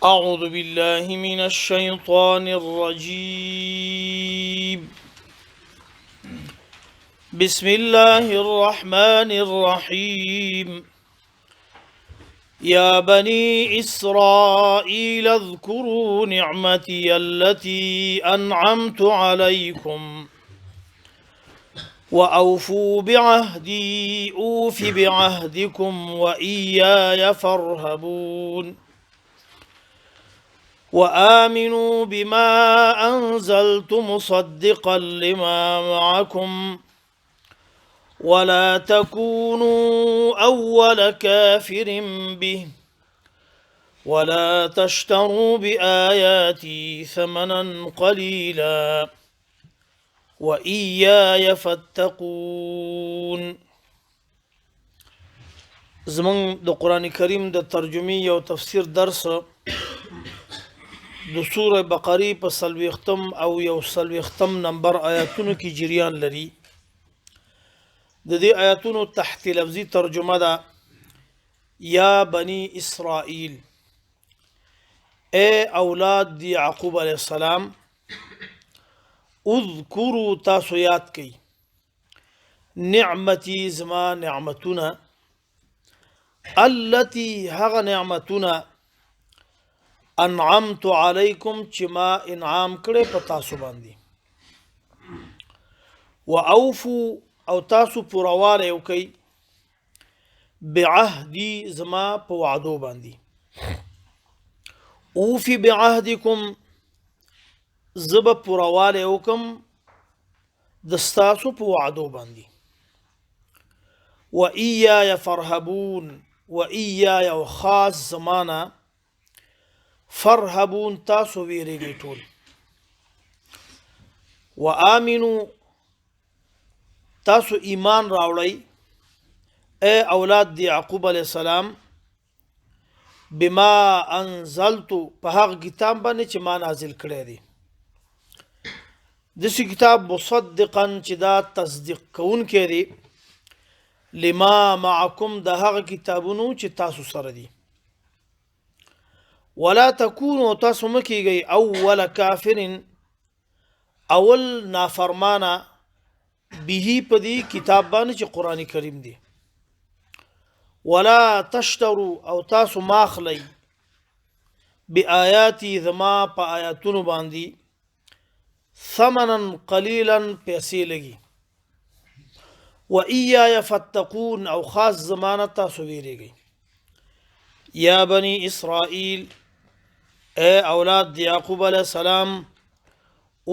أعوذ بالله من الشيطان الرجيم. بسم الله الرحمن الرحيم. يا بني إسرائيل اذكروا نعمتي التي أنعمت عليكم وأوفوا بعهدي أوف بعهدكم وإياي فارهبون وآمنوا بما أنزلت مصدقا لما معكم ولا تكونوا أول كافر به ولا تشتروا بآياتي ثمنا قليلا وإياي فاتقون. زمن د قرآن کریم د ترجمه او تفسیر درس د سوره بقره په سلوختم او یو سلوختم نمبر آیاتونو کې جریان لري. د دې آیاتونو تحت لفظي ترجمه ده یا بني اسرائیل، اے اولاد دی یعقوب علیہ السلام، اذکروا تاسو یاد کئ نعمتی زما نعمتونه، التي هغه نعمتونه انعمت علیکم چې ما انعام کړی په تاسو باندې، واوفو او تاسو پورواله وکئ بعهدی زما په وعدو باندې، اوفی بعهدکم زب پورواله وکم دستاسو په وعدو باندې، وإياي فرهبون وإياي وخاص زمانه فرهبون تاسو ویریږئ ټول، وآمنو تاسو ایمان راوړئ اے اولاد دی یعقوب علیہ السلام، بما انزلتو په هغه کتاب باندې چې ما نازل کړی دی، دسی کتاب مصدقا چې دا تصدیق کوونکی دی، لما معکم د هغه کتابونو چې تاسو سره دي، ولا تکونو تاسو مکیږئ اول کافر اول نافرمانه به په دې کتاب باندې چې قرآن کریم دی، ولا تشترو او تاسو ماخلی بآیاتی زما په آیاتونو باندې ثمنا قلیلا پیسې لګي، وإياي فاتقون او خاص زمانه تاسو ویریږئ. یا بنی اسرائیل، اے اولاد دی یعقوب علیہ السلام،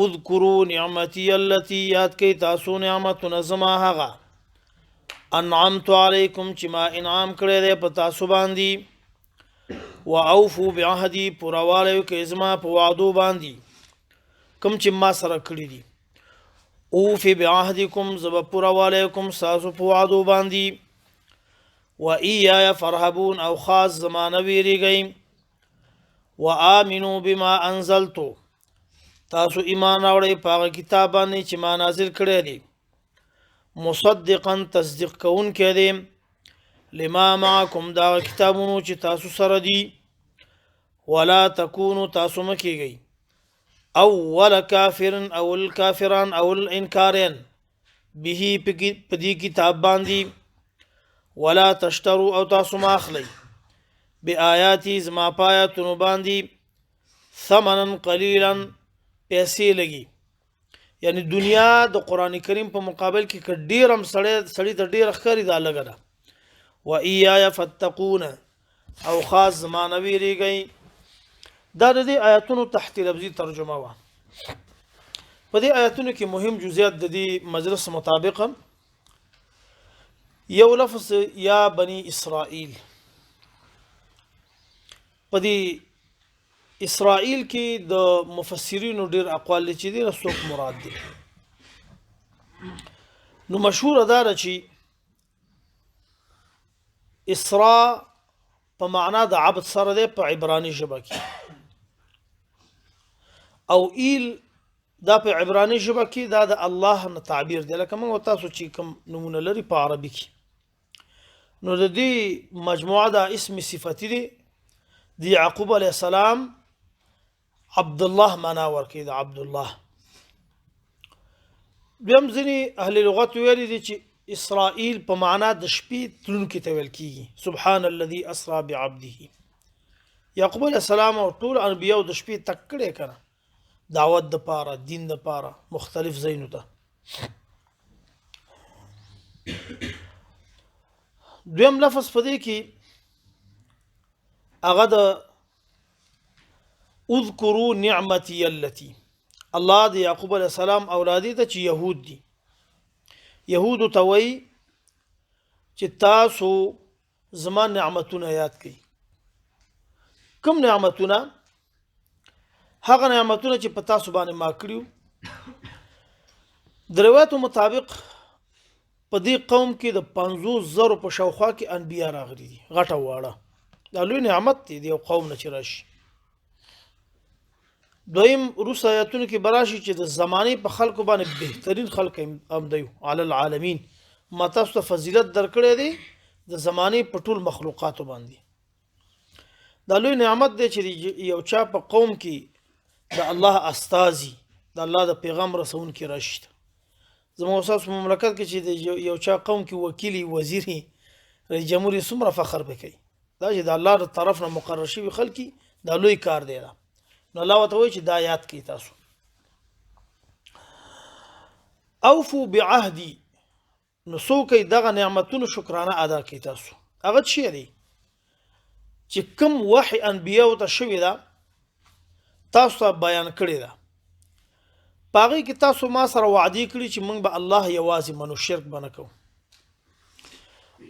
اذکروا نعمتی التي یاد کئ تاسو نعمتونه زما هغه انعمت علیکم چې ما انعام کړی دی په تاسو باندې، واوفوا بعهدی پورواله وکئ زما په وعدو باندې کوم چې ما سره کړي دي، اوفی بعهدکم زب پورواله وکم ستاسو په وعدو باندې، وإياي فرهبون او خاص زمانه ویریږئ، وآمنوا بما انزلتو تاسو ایمان راوړئ په هغه کتاب باندې چې ما نازل کړی دی، مصدقا تصدیق کوونکی دی، لما معکم دا کتابونو چې تاسو سره دي، ولا تکونو تاسو مکیږئ اول کافر اول کافران اول انکارین به په دې کتاب باندې، ولا تشترو او تاسو ماخلی بآیاتی زما پایاتونو باندې ثمنا قلیلا پیسې لګي، یعنی دنیا د قرآن کریم په مقابل کې که ډیر هم سړی ته ډیر ښکاري دا لږه ده. وإياي فاتقون او خاص زمانه ویریږئ. دا د دې آیاتونو تحت لفظي ترجمه وه. په دې آیاتونو کې مهم جزئیات د دې مجلس مطابقا یو لفظ یا بني اسرائیل، په دې اسرائیل کې د مفسرینو ډیر اقوال چې دي څوک مراد دي. نو مشهور ده چې اسراء په معنا د عبد سره ده په عبرانی ژبه کې، او ایل دا په عبرانی ژبه کې دا د الله نه تعبیر دی، لکه موږ تاسو چې کوم نمونه لري په عربي کې. نو د دې مجموعه د اسم صفتی دی، د یعقوب علیه السلام عبد الله معنا ورکړي د عبد الله. بیم ځینې اهل لغت ویلي دي چې اسرائیل په معنا د شپې تلونکي ته ویل کیږي. سبحان الذي اسرا بعبده. یعقوب علیه السلام او ټول انبیاء د شپې تک کړي کنه دعوت د پاره دین د پاره مختلف ځایونو ته. دویم لفظ په دې کې هغه د اذکروا نعمتي التي الله د یعقوب علیه السلام اولادی ته چې يهود دي يهود ته وایي چې تاسو زما نعمتونه یاد کړئ. کوم نعمتونه؟ هغه نعمتونه چې په تاسو باندې ما کړیو. د روایتو مطابق په دې قوم کې د 50,000 په شاوخوا کې انبیا راغلي دي غټه واړه. دا لوی نعمت دی د یو قوم نه چې راشي. دویم روس آیاتونو کې براشي چې د زمانه په خلکو باندې بهترین خلک هم دی علی العالمین. ما تاسو ته فضیلت درکړې دی د زمانه په ټول مخلوقاتو باندې. دا لوی نعمت دی چې یو چا په قوم کې د الله استازي د الله د پیغام رسون کې راشي. زموږ اساس په مملکت کې چې یو چا قوم کې وکیلی وزیری رئیس جمهور څومره فخر وکړي. دا چې د الله تر طرف نه مقرر شوی خلک دا لوی کار دی. نو الله وتعالى وایي چې دا یاد کړئ تاسو. اوفو بعهدي نو څوک دغه نعمتونو شکرانه ادا کړئ تاسو. هغه څه دی چې کوم وحي انبیاء ته شوی دا تاسو ته بیان کړی دا پاغي کې تاسو ما سره وعده کړی چې موږ به الله یوازې منو شرک بنه کو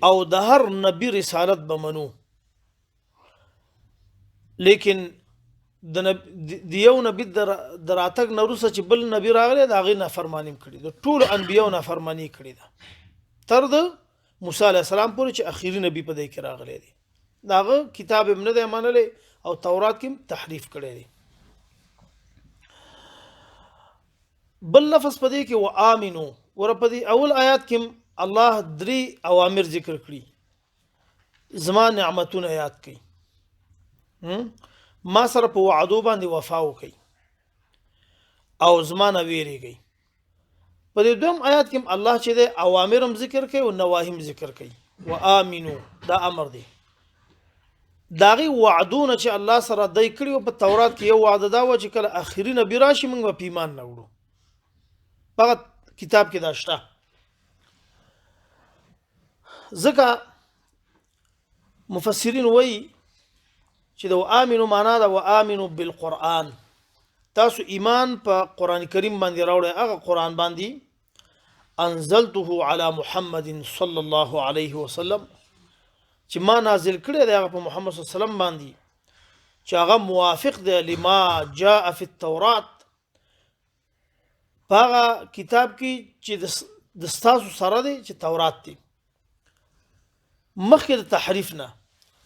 او د هر نبی رسالت به منو. لیکن د یو نبی دراتګ نورسه چې بل نبی راغلی دا غي نافرمانی کړی. د ټول انبیاء نافرمانی کړی دا تر د موسی علی السلام پورې چې اخیری نبی په دې کې راغلی دی. داغه کتاب ابن د منلې او تورات کې تحریف کړی دی. بل لفظ په دې کې وامنو ور په دې اول آیات کې الله درې اوامر ذکر کړی. زما نعمتونه یاد کړئ، ما سره په وعدو باندې وفا وکړئ او زما نه ویریږئ. په دې دوم آیات کې الله چې د اوامر هم ذکر کوي او نواهی هم ذکر کوي. وامنو دا امر دی. داغي وعدونه چې الله سره دای کړی او په تورات کې یو وعده دا و چې کله اخیری نبی راشي موږ په ایمان نه وړو. فقط کتاب کې دا شته. ځکه مفسرین وایي چې د وامنو معنا دا وامنو بالقرآن. تاسو ایمان په قران کریم باندې راوړی. هغه قران باندې انزلته على محمد صلی الله علیه وسلم چې ما نازل کړی دی هغه په محمد صلی الله علیه وسلم باندې چې هغه موافق دی لما جاء فی التورات. هغه کتاب کې چې د تاسو سره دی چې تورات دی مخکې د تحریف نه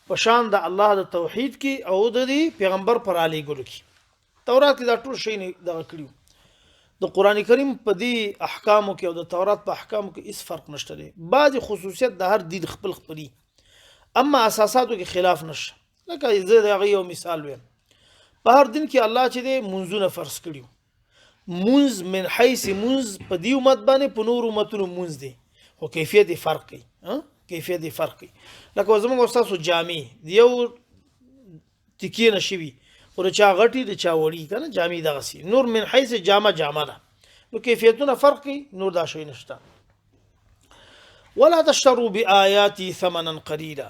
په شان د الله د توحید کې او د پیغمبر پر علی ګلو کې. تورات کې دا ټول شی نه دغه کړیو. د قران کریم په دې احکامو کې او د تورات په احکامو کې هیڅ فرق نشته دی. بعضی خصوصیت د هر دین خپل خپلي اما اساساتو کې خلاف نشه. لکه زه دغه یو مثال ویم. په هر دین کې الله چې د منځونه فرض کړیو. منځ من حیث منځ په دې امت باندې په نور امتونو منځ دی خو کیفیت فرق کوي. کیفیت فرق کوي. لکه زموږ استاد جامع دیو تکیه نشوي او چا غټي د چا وړي کنه جامع دغه سي. نور من حيث جامه ده نو کیفیتونه فرق کوي. نور دا شي نشته. ولا تشتروا بآياتي ثمنا قليلا.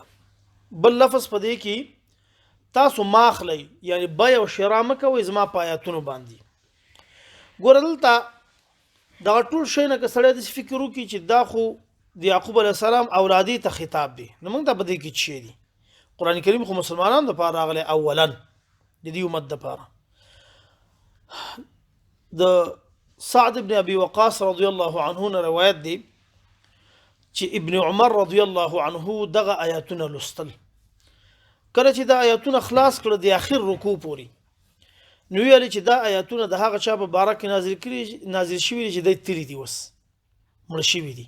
بل لفظ پدې کې تاسو ماخلی یعنی بای او شرا مکوئ زما پایاتونو باندې. ګور دلته دا ټول شي نه کسړې د فکر وکي چې دا خو د یعقوب علیه السلام اولادی ته خطاب دی. نو موږ ته پدې کې چي دي قران کریم خو مسلمانانو لپاره راغلی اولا د دې امت لپاره. د سعد بن ابي وقاص رضی الله عنه روایت دی چې ابن عمر رضی الله عنه دغه آیاتونه لستل. کله چې دا آیاتونه خلاص کړ د اخر رکوع پوری نو ویل چې دا آیاتونه د هغه چا په باره کې نازل شوي چې د تیری دی وس مړ شوي دي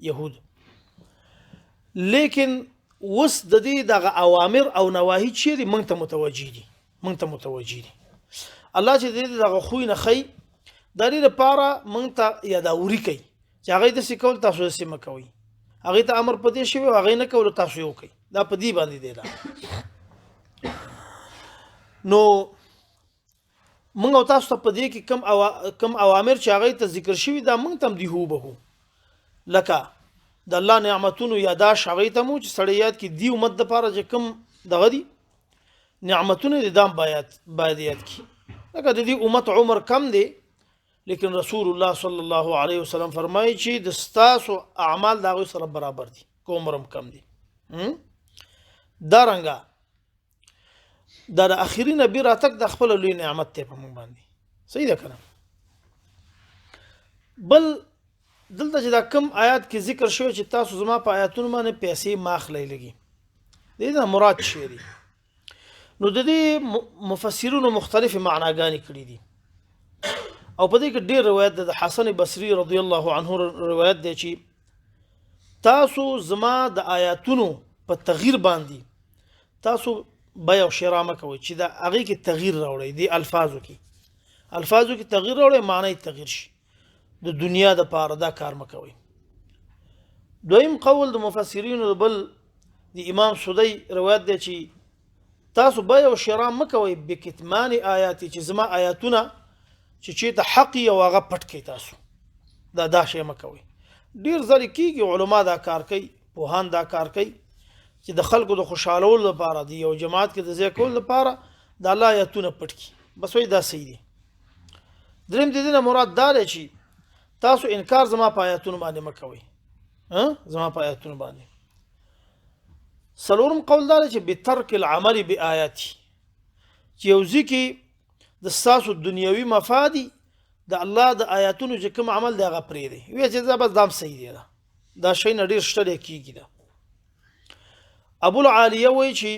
يهود. لیکن وس د دې دغه اوامر او نواهی چیرې موږ ته متوجي دي الله چې دې دغه خوې نه خي د دې لپاره موږ ته یاداوري کوي چې هغه د سکول تاسو سم کوي هغه ته امر پدې شوی هغه نه کول تاسو یو کوي دا پدې باندې دی دا نو موږ تاسو ته پدې کې کم اوامر چې هغه ته ذکر شوی دا موږ تم دی هو به لکه د الله نعمتونو یاداش هغه ته مو چې سړی یاد کې دی امت د لپاره چې کم دغه دي نعمتونه د دام باید یاد کی لکه د دې امت عمر کم دی لیکن رسول الله صلی الله علیه وسلم فرمایي چې د ستاسو اعمال د هغوی سره برابر دي که عمر هم کم دي دارنګه دا د اخري نبي راتګ د خپل لوی نعمت دی په موږ باندې صحیح ده کنه بل دلته چې دا کم آیات کې ذکر شوی چې تاسو زما په آیاتونو باندې پیسې ماخلی لګي دې نه مراد شعري نو د دې مفسرونو مختلف معناګانې کړي دي او په دې کې ډېر روایت د حسن بصري رضی الله عنه روایت دی چې تاسو زما د آیاتونو په تغییر باندې تاسو بیع او شراء مه کوئ چې دا هغې کې تغییر راوړئ دې الفاظو کې تغییر راوړئ معنی تغییر شي د دنیا د پاره دا کار مه کوئ دویم قول د مفسرینو بل د امام سدی روایت دی چې تاسو بیع او شراء مه کوئ بکتمان آیاتي چې زما آیاتونه چې ته حق یو هغه پټ کوي تاسو دا شی مه کوئ ډېر ځلې کېږي علما دا کار کوي پوهان دا کار کوي چې د خلکو د خوشحالولو لپاره دی یو جماعت کې د ځای کولو لپاره د الله آیاتونه پټ کړي بس وایي دا صحیح دي دریم د دې نه مراد دا دی چې تاسو انکار زما په آیاتونو باندې مه کوئ زما په آیاتونو باندې څلورم قول دا دی چې بترک العمل بآیاتي چې یو ځای کې د ستاسو دنیوي مفادي د الله د آیاتونو چې کوم عمل دی هغه پرېږدئ وایي چې دا بس دام صحیح دی دا شی نه ډېر شته دی کېږي دا ابو العالیه وایي چې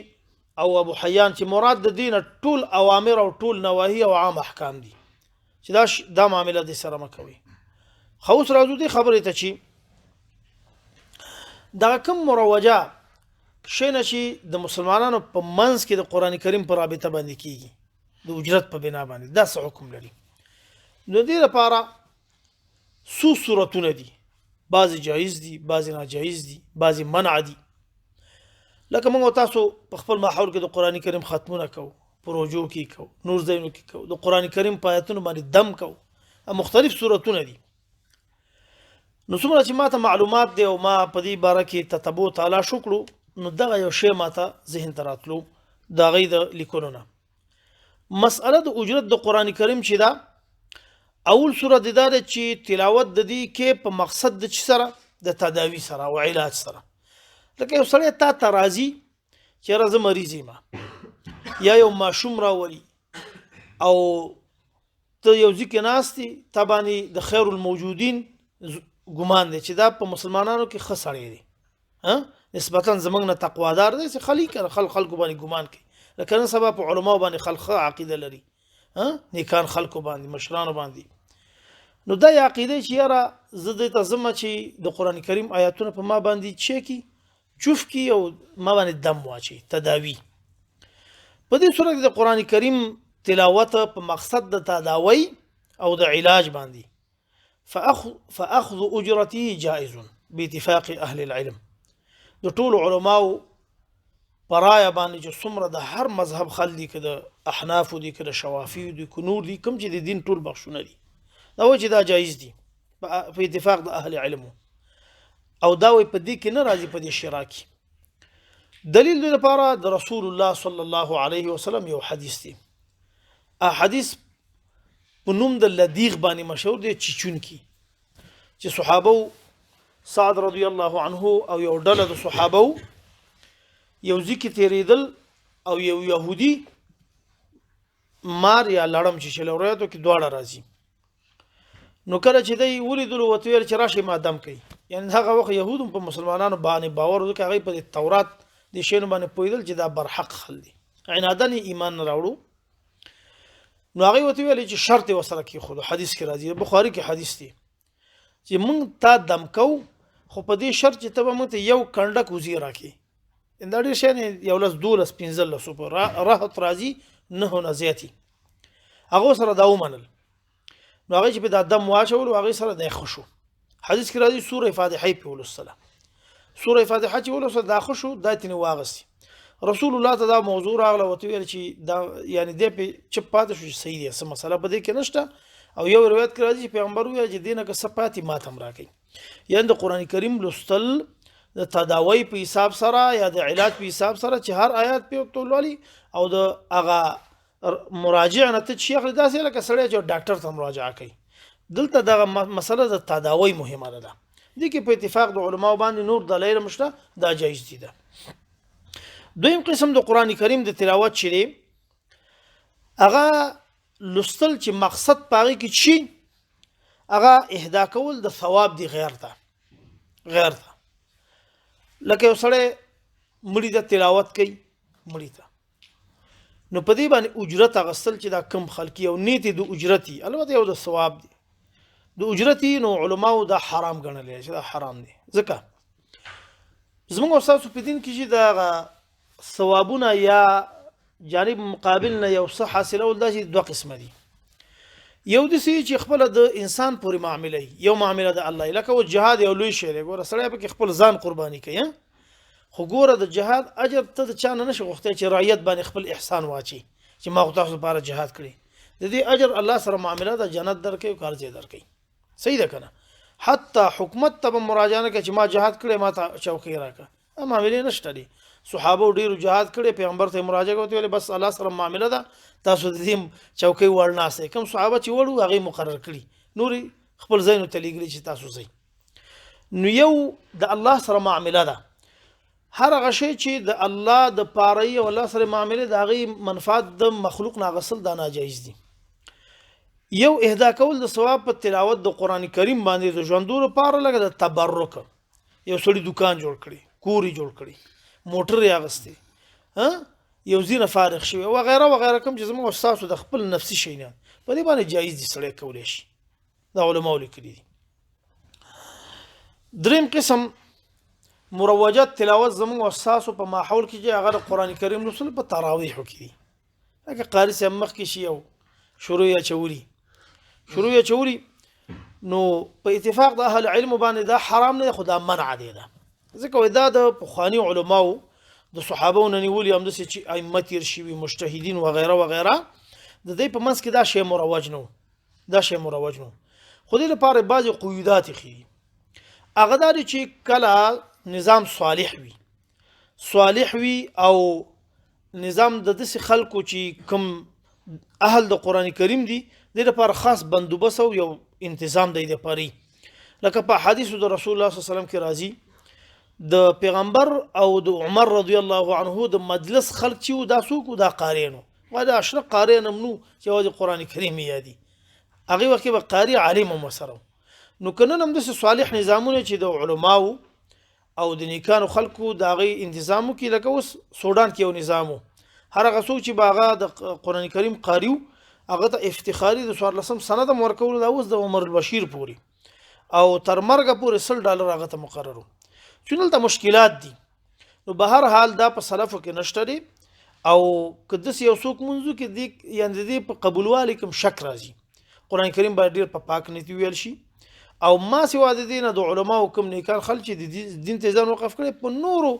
او ابو حیان چې مراد د دین ټول اوامر او ټول نواهی او عام احکام دي چې دا معامله د سره مه کوئ خو اوس راځو دې خبرې ته چې دغه کوم مروجه شی نه چې د مسلمانانو په منځ کې د قرآن کریم په رابطه باندې کېږي د اجرت په بنا باندې دا څه حکم لري نو دې لپاره څو صورتونه دي بعضې جایز دي بعضې ناجایز دي بعضې منع دي لکه موږ تاسو په خپل ماحول کې د قرآن کریم ختمونه کوو پروژو کې کوو نور ځایونو کې کوو د قرآن کریم په آیتونو باندې دم کوو مختلف صورتونه دي نو څومره چې ماته معلومات دی او ما په دې باره کې تتبع تلاش وکړو نو دغه یو شی ماته ذهن ته راتلو د هغې د لیکلو نه مسأله د اجرت د قرآن کریم چې دا اول صورت دا دی چې تلاوت د دې کې په مقصد د چی سره د تداوی سره او علاج سره لکه یو سړی تا ته راځي چې یاره زه مریض یم یا یو ماشوم راولي او ته یو ځای کې ناست یې تا باندې د خیر الموجودین ګمان دی چې دا په مسلمانانو کې ښه سړی دی نسبتا زموږ نه تقوادار دی چې خلکو باندې ګمان کوي لکه نن سبا په علماو باندې خلک ښه عقیده لري نیکان خلکو باندې مشرانو باندې نو دا یې عقیده چې یاره زه دې ته ځمه چې د قرآن کریم آیاتونه په ما باندې چې کی چوف کی او ما باندې دم واچي تداوی په دې صورت کې د قرآن کریم تلاوت په مقصد د تداوی او د علاج باندې فاخذ اجرته جائز باتفاق اهل العلم د ټول علماو پرایا باندې چې څومره د هر مذهب خلک دي که د احنافو دي که د شوافیو دي که نور دي کوم چې د دین ټول بخښونه دي دا وایي چې دا جایز دي په اتفاق د اهل علمو او دا وایي په دې کې نه راځي په دې شرا کې دلیل د لپاره د رسول الله صلی الله علیه وسلم یو حدیث دی حدیث په نوم د لدیغ باندې مشهور دی چیچونکي چې صحابه سعد رضی الله عنه او یو ډله د صحابه یو ځای کې تېرېدل او یو یهودي مار یا لړم چې شلوریاتو کې دواړه راځي نو کله چې دی ولیدلو ورته ویل چې راشئ ما دم کوي یعنې هغه وخت یهود هم په مسلمانانو باندې باور وکړ هغوی په تورات د شیانو باندې پوهېدل چې دا برحق خل دي عنادن یې ایمان نه راوړو نو هغوی ورته ویل چې شرط یې ورسره کېښودو حدیث کې راځي بخاري کې حدیث دی چې موږ تا دم کوو خو په دې شرط چې ته به موږ ته یو کنډک وزې راکړې دا ډېر شی نه یو لس 12 15 په راحت راځي نه نه زیاتی هغه سره دا ومنل نو هغه چې په د دم واچول هغه سره د خوشو حدیث کې راځي سوره فاتحه په ولسله سوره فاتحه چې ولسله دا خوشو دایته نو واغسي رسول الله ته دا موضوع راغله وته ویل چې دا یعنی د په چپاته شو صحیح دی سم مسله په دې کې نشته او یو روایت کې راځي پیغمبر ویل چې دینه که صفاتی ماتم راکې یعنی د قران کریم لوستل د تداوی په حساب سره یا د علاج په حساب سره چې هر آیات په تولولي او د هغه مراجعه نه ته شیخ داسې لکه سړی چې ډاکټر ته مراجعه کوي دلته دغه مسله د تداوی مهمه ده دي کې په اتفاق د علماو باندې نور دلایل مشته دا جایز دي ده دویم قسم د قران کریم د تلاوت شری هغه لستل چې مقصد پاره کې شي هغه اهدا کول د ثواب دی غیر ته لکه وسړی مړي د تلاوت کوي مړي ته نو په دې باندې اجرت غسل چې دا کم خلقي او نیت د اجرتي البته یو د ثواب دی د اجرتي نو علماو دا حرام ګڼل چې دا حرام دي ځکه زموږ استاد په دین کې چې دا ثوابونه یا جانب مقابل نه یو څه حاصلول دا چې دوه قسمه دي یو د سې چې خپل د انسان پورې معاملې یو معاملې د الله لکه او جهاد یو لوی شی دی ګوره سړی په خپل ځان قرباني کوي خو ګوره د جهاد اجر ته د چانه نشه غوښته چې رعیت باندې خپل احسان واچي چې ما تاسو لپاره جهاد کړی د دې اجر الله سره معاملې د جنت درکې او کارځي درکې صحیح ده کنه حتی حکومت ته مراجعه کوي چې ما جهاد کړی ما ته چوکۍ راکړه معاملې نشته دي صحابه ډیرو جهاد کړي پیغمبر ته مراجعه کوي بس الله سره معاملې ده تاسو د دې چوکۍ ورناسه کوم صحابه چې وړو هغه مقرر کړي نوري خپل ځای نو تلګري چې تاسو زی نو یو د الله سره معاملې ده هر هغه شی چې د الله د پاره او الله سره معاملې د هغه منفعت د مخلوق ناغسل دا ناجایز دي یو اهدا کول د ثواب په تلاوت د قران کریم باندې د ژوندور لپاره لګه د تبرک یو سړي دکان جوړ کړي کوري جوړ کړي موټر یې اغستی یو زینه فارغ شوی و غیره کوم چې زموږ استاد د خپل نفسي شي نه په دې باندې جایز دي سړی کولای شي دا علماء لیکلي دي دریم قسم مروجات تلاوت زموږ استاد په ماحول کې چې هغه قران کریم لوستل په تراویح کې دي هغه قاری سم مخ کې شي او شروع یا چوری نو په اتفاق د اهل علم باندې دا حرام نه خدا منع دی دا ځکه دا د پخوانی علماو د صحابو نه نیولي هم د چې ائمه تیر شي مجتهدین و غیره د دې په منځ کې دا شی مروج نو خو دې لپاره بعض قیودات خي هغه دا چې کله نظام صالح وي او نظام د دې خلکو چې کوم اهل د قران کریم دي د لپاره خاص بندوبس او یو تنظیم دی د پاري لکه په حدیث د رسول الله صلی الله علیه وسلم کې راځي د پیغمبر او د عمر رضی الله عنه د مجلس خلک چې دا سوق دا قارینو دا اشرق قارین منو چې د قران کریم یادي هغه وخت به قاری عالم مسره نو کنه هم د صالح نظامونه چې د علماو او د نیکانو خلکو دا غي تنظیمو کې لکه اوس سودان کې یو نظامو هر هغه څوک چې باغه د قران کریم قاریو هغه ته افتخاری د 14 سند ورکول دا اوس د عمر البشیر پوری او تر مرګ پورې $100 هغه ته مقررو چونل ته مشکلات دي نو به هر حال دا په سلفو کې نشته دي او کدس یو څوک منځو کې دی یعنی دې په قبولوالي کوم شک راځي قران کریم باندې ډیر په پاک نیتی ویل شي او ما سوا د دین د علماء کوم نیکان خلک چې د دین ته ځان وقف کړي په نورو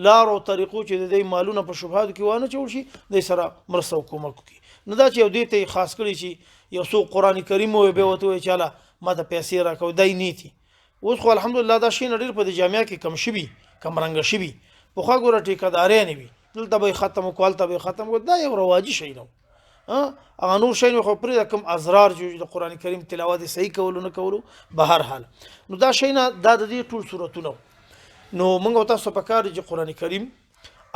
لارو طریقو چې د مالونه په شبهات کې وانه چول شي د سره مرسته کومک کوي نه دا چې یو دې ته خاص کړي چې یو څو قران کریم او به وته چاله ما ته پیسې راکو دای نیتی اوس خو الحمدلله دا شي نړۍ په جامعه کې کم شوي کم رنګ شوي په خو ګوره ټیکادارې نه وي دلته به ختم کول ته به ختم دا یو رواجی شي نو هغه نور شي خو پرې کوم ازرار چې د قران کریم تلاوت صحیح کول نه کول به هر حال نو دا شي نه دا د دې ټول صورتونه نو موږ تاسو په کار چې قران کریم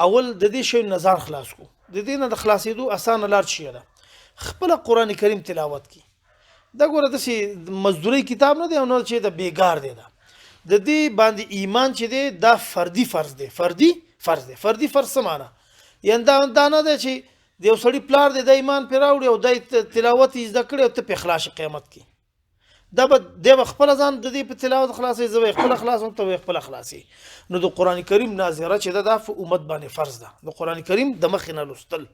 اول د دې شی نظر خلاص کو د دې نه د خلاصېدو اسانه لار شي ده خپل قران کریم تلاوت کی دا ګوره د مزدوري کتاب نه دی او نه چې د بیګار دی دا د دې باندې ایمان چې دی دا فردي فرض سمانه یعنی دا نه دی چې د یو سړي پلار د ایمان پر راوړي او د تلاوت زده کړي او ته په خلاص قیامت کې دا به د خپل ځان د دې په تلاوت خلاصي زوی خپل خلاصو ته خپل خلاصي نو د قران کریم ناظره چې د امت باندې فرض ده د قران کریم د مخینه لوستل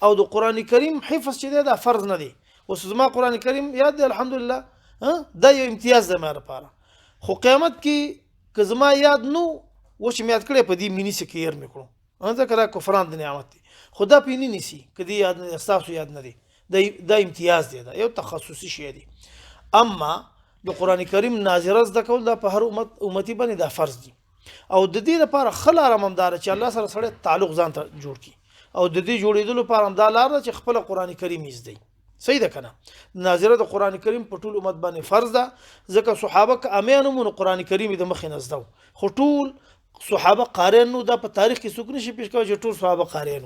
او د قران کریم حفظ چې دا فرض نه دی اوس زما قران کریم یاد دی الحمدلله دا یو امتیاز ده مې لپاره خو قیامت کې که زما یاد نو و چې مې یاد کړی په دې مینی سکیر مې کړو ځکه دا کفران د نعمت دی خدا پې نه نیسي که دې یاد نه ستاسو یاد نه دی دا امتیاز دی دا یو تخصصي شی دی اما د قران کریم ناظره زده کول دا په هر امتی باندې دا فرض دی او د دې لپاره خل ارمدار چې الله سره سره تعلق ځان ته جوړ کی او د دې جوړېدلو لپاره هم دا لار ده چې خپل قران کریم یې صحیح ده کنه ناظره د قران کریم په ټول امت باندې فرض ده ځکه صحابه ک امینو مون قران کریم د مخ نه زده خو ټول صحابه قارئ نو دا په تاریخ کې څوک نشي پیش کوي چې ټول صحابه قارئ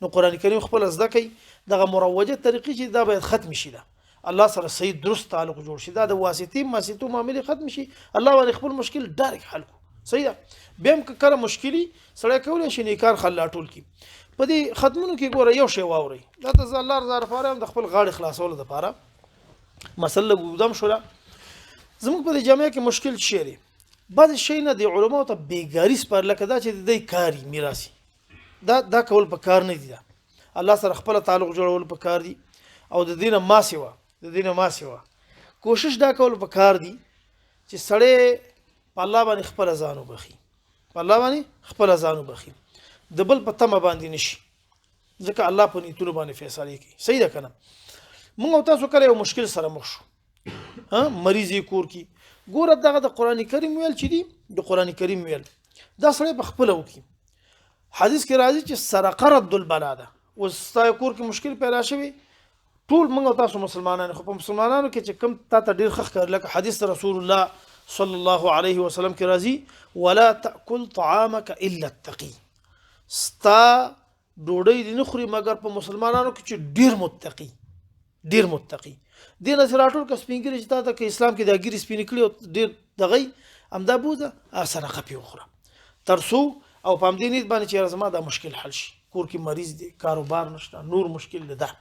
نو قران کریم خپل زده کوي دغه مروجه طریقې چې دا باید ختم شي دا الله سره صحیح درست تعلق جوړ شي دا د واسطې ماسیتو معاملې ختم شي الله باندې خپل مشکل ډایرک حل کو صحیح ده بهم کله مشکلی سره کولای شي نیکان خلا ټول کی په دې ختمونو کې ګوره یو شی واوري دا ته الله رضا لپاره د خپل غاړي خلاصولو لپاره مسله ګودم شولا زموږ په جامعه کې مشکل شي لري بعض شي نه د علماء ته بیګاری سپار لکه دا چې د کاری میراثي دا کول په کار نه دي الله سره خپل تعلق جوړول په کار دي او د دینه ما سیوا کوشش دا کول په کار دي چې سړی په الله باندې خپل ځانو بخي په الله باندې خپل ځانو بخي د بل په تمه باندې نشي ځکه الله په نیتونو باندې فیصله کوي صحیح ده کنه موږ تاسو کله یو مشکل سره مخ شو مریض کور کی ګوره دغه د قران کریم ویل چې دی د قران کریم ویل دا سړی په خپل وکي حدیث کې راځي چې سرقه رد البلا ده وستا کور کې مشکل پیدا شوی ټول موږ تاسو مسلمانانو خو په مسلمانانو کې چې کم تا ډیر خخ کړل لکه حدیث رسول الله صلی الله علیه وسلم کې راځي ولا تاكل طعامك الا التقي ستا ډوډۍ دې نه خوري مګر په مسلمانانو کې چې ډیر متقي دین سره ټول کس پینګری چې تا ته اسلام کې دا ګری سپین کړي ډیر دغه امدا بوزه سرقه پی وخوره ترسو او په دې نیت باندې چې زما دا مشکل حل شي کور کې مریض دي کاروبار نشته نور مشکل ده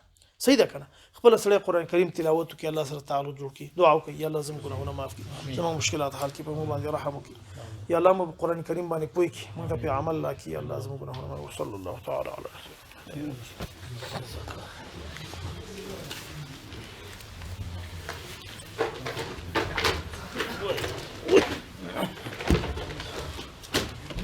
صحیح ده کنه خپل سره قران کریم تلاوت کوي الله سره تعلق جوړ کی دعا کوي الله زموږ ګناهونه معاف کړي زموږ مشکلات حل کړي په موږ باندې رحم وکړي یا الله مو قران کریم باندې پوي کی موږ په عمل لا کی الله زموږ ګناهونه صلی الله تعالی علیه